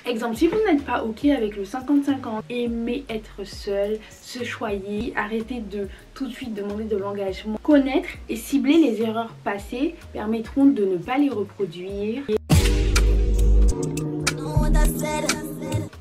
Exemple, si vous n'êtes pas ok avec le 50-50, aimez être seul, se choyer, arrêtez de tout de suite demander de l'engagement. Connaître et cibler les erreurs passées permettront de ne pas les reproduire.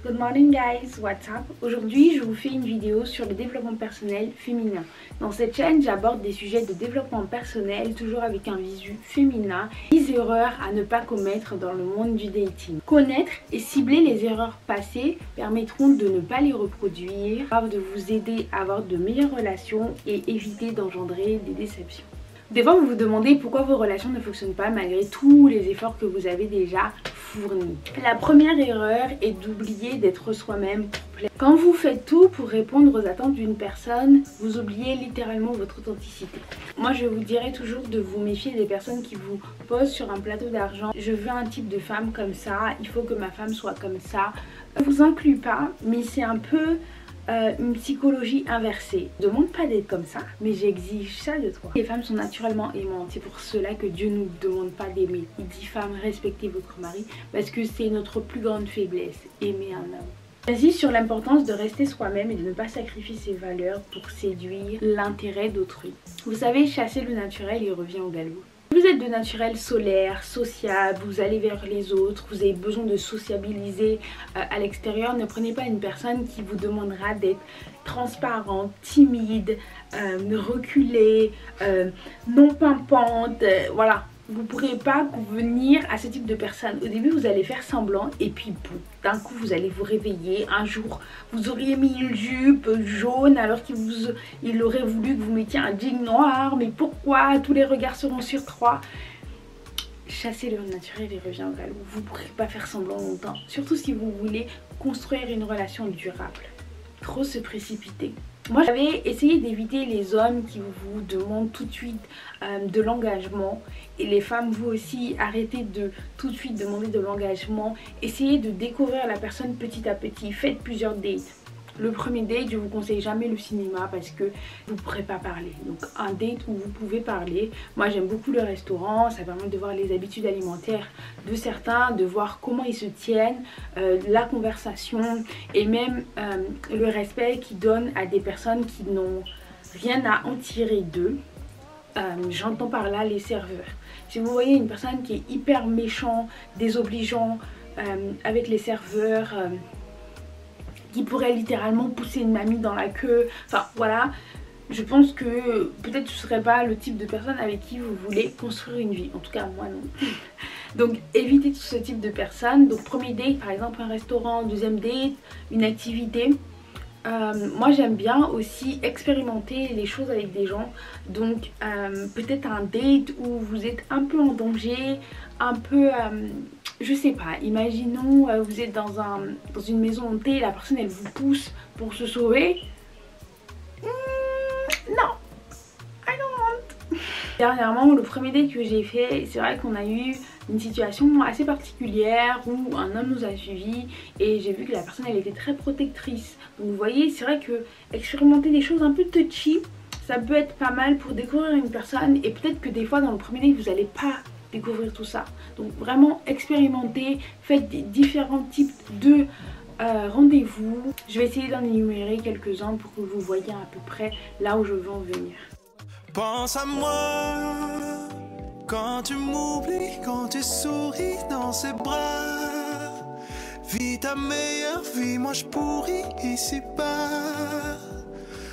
Good morning guys, what's up? Aujourd'hui je vous fais une vidéo sur le développement personnel féminin. Dans cette chaîne j'aborde des sujets de développement personnel toujours avec un visu féminin. 10 erreurs à ne pas commettre dans le monde du dating. Connaître et cibler les erreurs passées permettront de ne pas les reproduire, de vous aider à avoir de meilleures relations et éviter d'engendrer des déceptions. Des fois vous vous demandez pourquoi vos relations ne fonctionnent pas malgré tous les efforts que vous avez déjà fournis. La première erreur est d'oublier d'être soi-même complet. Quand vous faites tout pour répondre aux attentes d'une personne, vous oubliez littéralement votre authenticité. Moi je vous dirais toujours de vous méfier des personnes qui vous posent sur un plateau d'argent. Je veux un type de femme comme ça, il faut que ma femme soit comme ça. Je vous inclus pas, mais c'est un peu une psychologie inversée. Je ne demande pas d'être comme ça, mais j'exige ça de toi. Les femmes sont naturellement aimantes, c'est pour cela que Dieu ne nous demande pas d'aimer. Il dit femmes, respectez votre mari, parce que c'est notre plus grande faiblesse, aimer un homme. J'insiste sur l'importance de rester soi-même et de ne pas sacrifier ses valeurs pour séduire l'intérêt d'autrui. Vous savez, chasser le naturel, il revient au galop. Si vous êtes de naturel solaire, sociable, vous allez vers les autres, vous avez besoin de sociabiliser à l'extérieur, ne prenez pas une personne qui vous demandera d'être transparente, timide, reculée, non pimpante, voilà. Vous ne pourrez pas convenir à ce type de personne. Au début vous allez faire semblant et puis boum, d'un coup vous allez vous réveiller. Un jour vous auriez mis une jupe jaune alors qu'il aurait voulu que vous mettiez un jean noir. Mais pourquoi? Tous les regards seront sur toi. Chassez le naturel et revient au galop. Vous ne pourrez pas faire semblant longtemps. Surtout si vous voulez construire une relation durable. Trop se précipiter. Moi j'avais essayé d'éviter les hommes qui vous demandent tout de suite de l'engagement. Et les femmes, vous aussi, arrêtez de tout de suite demander de l'engagement. Essayez de découvrir la personne petit à petit. Faites plusieurs dates. Le premier date, je vous conseille jamais le cinéma parce que vous ne pourrez pas parler. Donc un date où vous pouvez parler. Moi j'aime beaucoup le restaurant, ça permet de voir les habitudes alimentaires de certains, de voir comment ils se tiennent, la conversation et même le respect qu'ils donnent à des personnes qui n'ont rien à en tirer d'eux. J'entends par là les serveurs. Si vous voyez une personne qui est hyper méchant, désobligeant avec les serveurs, qui pourrait littéralement pousser une mamie dans la queue, enfin voilà, je pense que peut-être ce ne serait pas le type de personne avec qui vous voulez construire une vie. En tout cas moi non. Donc évitez tout ce type de personnes. Donc premier date par exemple un restaurant, deuxième date une activité. Moi j'aime bien aussi expérimenter les choses avec des gens. Donc peut-être un date où vous êtes un peu en danger, un peu je sais pas, imaginons vous êtes dans une maison hantée, la personne elle vous pousse pour se sauver. Non, I don't want. Dernièrement le premier date que j'ai fait, c'est vrai qu'on a eu une situation assez particulière où un homme nous a suivis et j'ai vu que la personne elle était très protectrice. Donc vous voyez, c'est vrai que expérimenter des choses un peu touchy, ça peut être pas mal pour découvrir une personne. Et peut-être que des fois dans le premier date vous n'allez pas découvrir tout ça. Donc vraiment expérimentez, faites des différents types de rendez-vous. Je vais essayer d'en énumérer quelques-uns pour que vous voyez à peu près là où je veux en venir. Pense à moi quand tu m'oublies, quand tu souris dans ses bras. Vis ta meilleure vie, moi je pourris ici-bas.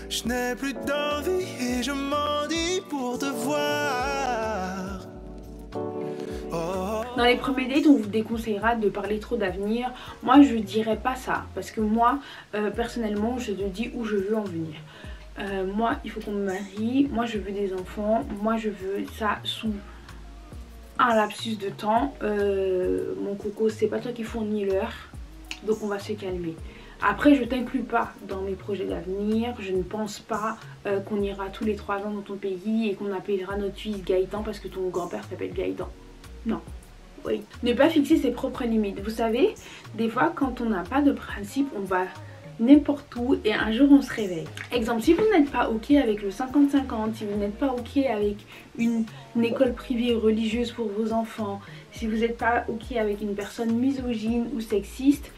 Je n'ai plus d'envie et je m'en dis pour te voir. Dans les premiers dates, on vous déconseillera de parler trop d'avenir. Moi, je dirais pas ça. Parce que moi, personnellement, je te dis où je veux en venir. Moi, il faut qu'on me marie. Moi, je veux des enfants. Moi, je veux ça sous un lapsus de temps. Mon coco, c'est pas toi qui fournis l'heure. Donc, on va se calmer. Après, je t'inclus pas dans mes projets d'avenir. Je ne pense pas qu'on ira tous les 3 ans dans ton pays et qu'on appellera notre fils Gaëtan parce que ton grand-père s'appelle Gaëtan. Non. Oui. Ne pas fixer ses propres limites. Vous savez, des fois quand on n'a pas de principe, on va n'importe où et un jour on se réveille. Exemple, si vous n'êtes pas ok avec le 50-50, si vous n'êtes pas ok avec une école privée religieuse pour vos enfants, si vous n'êtes pas ok avec une personne misogyne ou sexiste,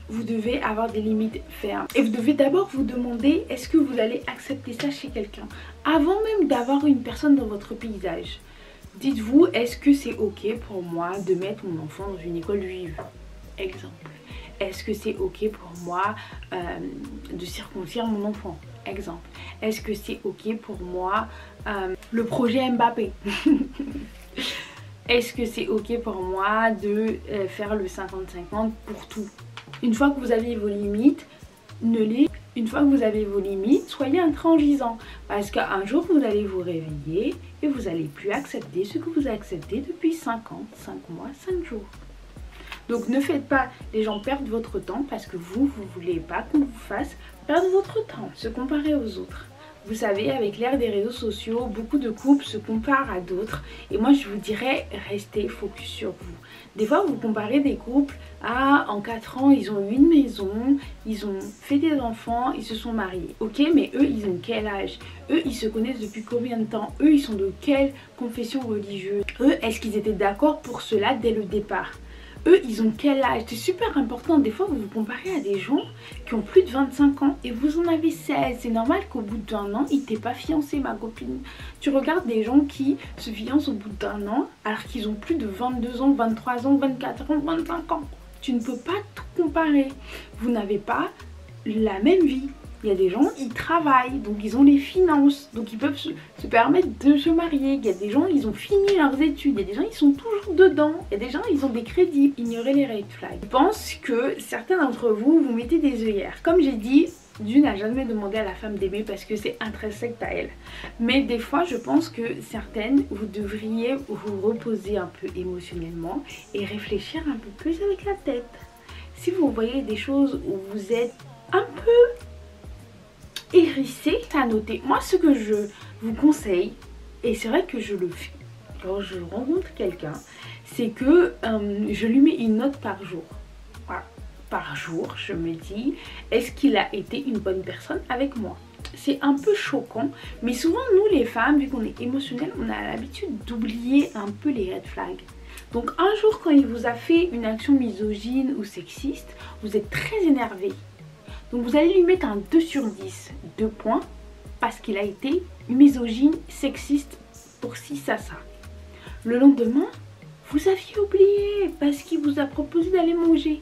vous devez avoir des limites fermes. Et vous devez d'abord vous demander, est-ce que vous allez accepter ça chez quelqu'un? Avant même d'avoir une personne dans votre paysage. Dites-vous, est-ce que c'est ok pour moi de mettre mon enfant dans une école juive? Exemple. Est-ce que c'est ok pour moi de circoncire mon enfant? Exemple. Est-ce que c'est ok pour moi le projet Mbappé? Est-ce que c'est ok pour moi de faire le 50-50 pour tout? Une fois que vous avez vos limites, une fois que vous avez vos limites, soyez intransigeant. Parce qu'un jour, vous allez vous réveiller et vous n'allez plus accepter ce que vous acceptez depuis 5 ans, 5 mois, 5 jours. Donc ne faites pas les gens perdre votre temps parce que vous voulez pas qu'on vous fasse perdre votre temps. Se comparer aux autres. Vous savez, avec l'ère des réseaux sociaux, beaucoup de couples se comparent à d'autres. Et moi, je vous dirais, restez focus sur vous. Des fois, vous comparez des couples à, en 4 ans, ils ont eu une maison, ils ont fait des enfants, ils se sont mariés. Ok, mais eux, ils ont quel âge? Eux, ils se connaissent depuis combien de temps? Eux, ils sont de quelle confession religieuse? Eux, est-ce qu'ils étaient d'accord pour cela dès le départ? Eux, ils ont quel âge? C'est super important. Des fois, vous vous comparez à des gens qui ont plus de 25 ans et vous en avez 16. C'est normal qu'au bout d'un an, ils t'aient pas fiancé, ma copine. Tu regardes des gens qui se fiancent au bout d'un an alors qu'ils ont plus de 22 ans, 23 ans, 24 ans, 25 ans. Tu ne peux pas tout comparer. Vous n'avez pas la même vie. Il y a des gens, ils travaillent, donc ils ont les finances, donc ils peuvent se permettre de se marier. Il y a des gens, ils ont fini leurs études. Il y a des gens, ils sont toujours dedans. Il y a des gens, ils ont des crédits. Ignorez les red flags. Je pense que certains d'entre vous, vous mettez des œillères. Comme j'ai dit, Dieu n'a jamais demandé à la femme d'aimer parce que c'est intrinsèque à elle. Mais des fois, je pense que certaines, vous devriez vous reposer un peu émotionnellement et réfléchir un peu plus avec la tête. Si vous voyez des choses où vous êtes un peu hérissé, à noter. Moi, ce que je vous conseille, et c'est vrai que je le fais quand je rencontre quelqu'un, c'est que je lui mets une note par jour. Voilà. Par jour, je me dis, est-ce qu'il a été une bonne personne avec moi? C'est un peu choquant, mais souvent, nous les femmes, vu qu'on est émotionnelles, on a l'habitude d'oublier un peu les red flags. Donc un jour, quand il vous a fait une action misogyne ou sexiste, vous êtes très énervé. Donc vous allez lui mettre un 2 sur 10, 2 points, parce qu'il a été misogyne, sexiste pour ci, ça. Le lendemain, vous aviez oublié, parce qu'il vous a proposé d'aller manger.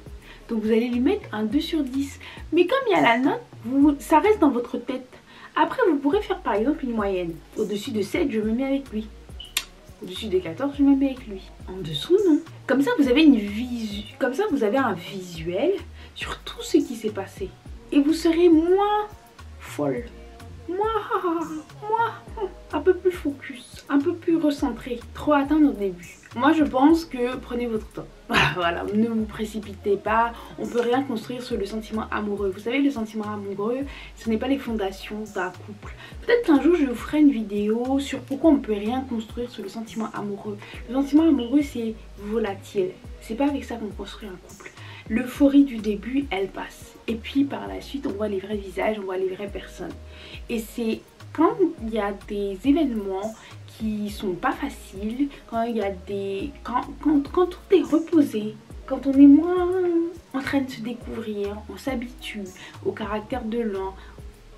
Donc vous allez lui mettre un 2 sur 10. Mais comme il y a la note, ça reste dans votre tête. Après, vous pourrez faire par exemple une moyenne. Au-dessus de 7, je me mets avec lui. Au-dessus de 14, je me mets avec lui. En dessous, non. Comme ça, vous avez un visuel sur tout ce qui s'est passé. Et vous serez moins folle, un peu plus focus, un peu plus recentré, trop atteindre au début. Moi je pense que prenez votre temps. Voilà, ne vous précipitez pas, on peut rien construire sur le sentiment amoureux. Vous savez, le sentiment amoureux, ce n'est pas les fondations d'un couple. Peut-être qu'un jour je vous ferai une vidéo sur pourquoi on ne peut rien construire sur le sentiment amoureux. Le sentiment amoureux c'est volatile, c'est pas avec ça qu'on construit un couple. L'euphorie du début, elle passe. Et puis par la suite, on voit les vrais visages, on voit les vraies personnes. Et c'est quand il y a des événements qui sont pas faciles, quand il y a des... Quand tout est reposé, quand on est moins en train de se découvrir, on s'habitue au caractère de l'un,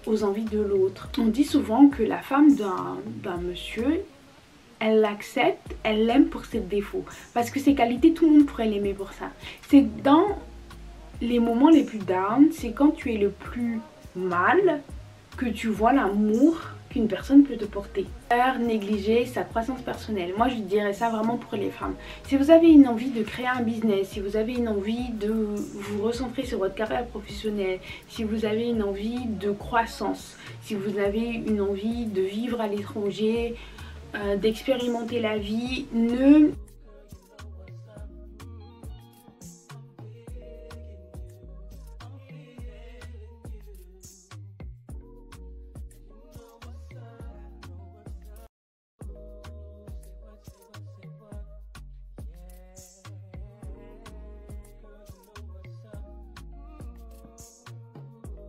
aux envies de l'autre. On dit souvent que la femme d'un monsieur, elle l'accepte, elle l'aime pour ses défauts. Parce que ses qualités, tout le monde pourrait l'aimer pour ça. C'est dans les moments les plus down, c'est quand tu es le plus mal que tu vois l'amour qu'une personne peut te porter. Négliger sa croissance personnelle. Moi je dirais ça vraiment pour les femmes. Si vous avez une envie de créer un business, si vous avez une envie de vous recentrer sur votre carrière professionnelle, si vous avez une envie de croissance, si vous avez une envie de vivre à l'étranger, d'expérimenter la vie,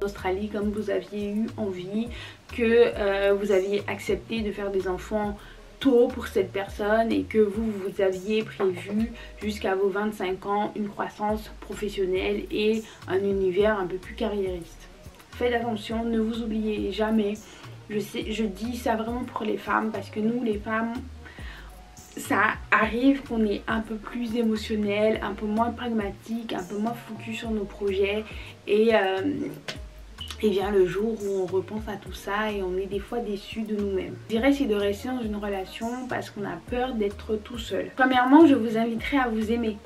Australie comme vous aviez eu envie, que vous aviez accepté de faire des enfants tôt pour cette personne et que vous aviez prévu jusqu'à vos 25 ans une croissance professionnelle et un univers un peu plus carriériste. Faites attention, ne vous oubliez jamais. Je dis ça vraiment pour les femmes parce que nous les femmes, ça arrive qu'on est un peu plus émotionnel, un peu moins pragmatique, un peu moins focus sur nos projets et vient le jour où on repense à tout ça et on est des fois déçu de nous-mêmes. Je dirais c'est de rester dans une relation parce qu'on a peur d'être tout seul. Premièrement, je vous inviterai à vous aimer.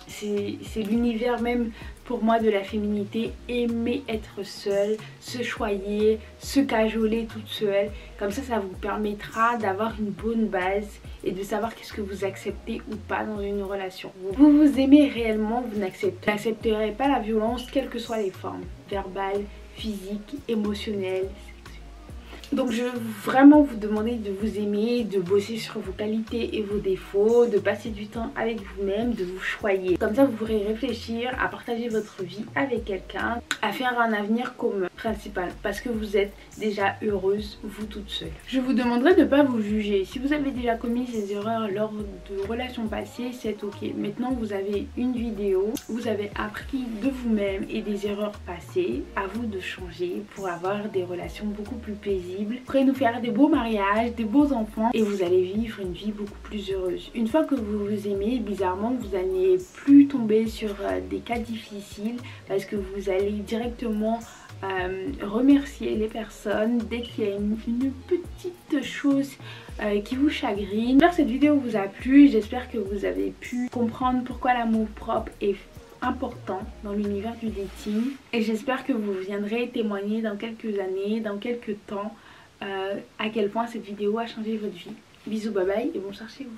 C'est l'univers même pour moi de la féminité, aimer être seule, se choyer, se cajoler toute seule. Comme ça vous permettra d'avoir une bonne base et de savoir qu'est-ce que vous acceptez ou pas dans une relation. Vous vous aimez réellement, vous n'accepterez pas la violence, quelles que soient les formes, verbales, physiques, émotionnelles. Donc je veux vraiment vous demander de vous aimer, de bosser sur vos qualités et vos défauts, de passer du temps avec vous-même, de vous choyer. Comme ça vous pourrez réfléchir à partager votre vie avec quelqu'un, à faire un avenir commun principal parce que vous êtes déjà heureuse vous toute seule. Je vous demanderai de ne pas vous juger. Si vous avez déjà commis ces erreurs lors de relations passées, c'est ok. Maintenant vous avez une vidéo, vous avez appris de vous-même et des erreurs passées. À vous de changer pour avoir des relations beaucoup plus paisibles. Vous pourrez nous faire des beaux mariages, des beaux enfants et vous allez vivre une vie beaucoup plus heureuse. Une fois que vous vous aimez, bizarrement vous n'allez plus tomber sur des cas difficiles parce que vous allez directement remercier les personnes dès qu'il y a une petite chose qui vous chagrine. J'espère que cette vidéo vous a plu, j'espère que vous avez pu comprendre pourquoi l'amour propre est important dans l'univers du dating et j'espère que vous viendrez témoigner dans quelques années, dans quelques temps à quel point cette vidéo a changé votre vie. Bisous, bye bye et bon cherchez-vous.